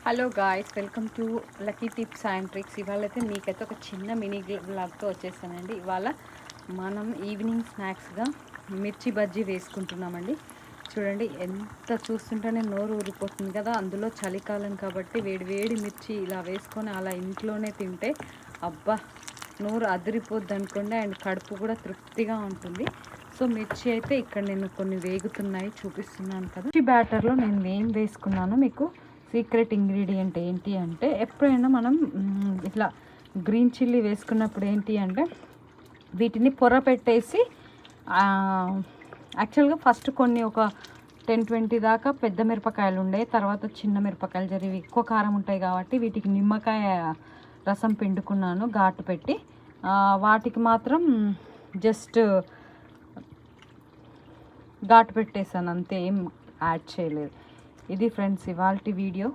Hello guys, welcome to lucky tips and tricks. ఇవాళైతే మీకైతే ఒక చిన్న మినీ బ్లాగ్తో వచ్చేసానండి. ఇవాళ మనం ఈవినింగ్ స్నాక్స్గా మిర్చి బజ్జీ వేసుకుంటున్నామండి. చూడండి, ఎంత చూస్తుంటేనే నోరు ఊరిపోతుంది కదా. అందులో చలికాలం కాబట్టి వేడి వేడి మిర్చి ఇలా వేసుకొని అలా ఇంట్లోనే తింటే అబ్బా నోరు అదిరిపోద్ది అనుకోండి. అండ్ కడుపు కూడా తృప్తిగా ఉంటుంది. సో మిర్చి అయితే ఇక్కడ నేను కొన్ని వేగుతున్నాయి చూపిస్తున్నాను కదా. మిర్చి బ్యాటర్లో నేను ఏం వేసుకున్నాను మీకు సీక్రెట్ ఇంగ్రీడియంట్ ఏంటి అంటే, ఎప్పుడైనా మనం ఇట్లా గ్రీన్ చిల్లీ వేసుకున్నప్పుడు ఏంటి అంటే వీటిని పొర పెట్టేసి యాక్చువల్గా ఫస్ట్ కొన్ని ఒక 10-20 దాకా పెద్ద మిరపకాయలు ఉండే, తర్వాత చిన్న మిరపకాయలు జరిగి ఎక్కువ కారం ఉంటాయి కాబట్టి వీటికి నిమ్మకాయ రసం పిండుకున్నాను ఘాటు పెట్టి. వాటికి మాత్రం జస్ట్ ఘాటు పెట్టేసాను అంతే, ఏం యాడ్ చేయలేదు. ఇది ఫ్రెండ్స్ ఇవాల్టి వీడియో.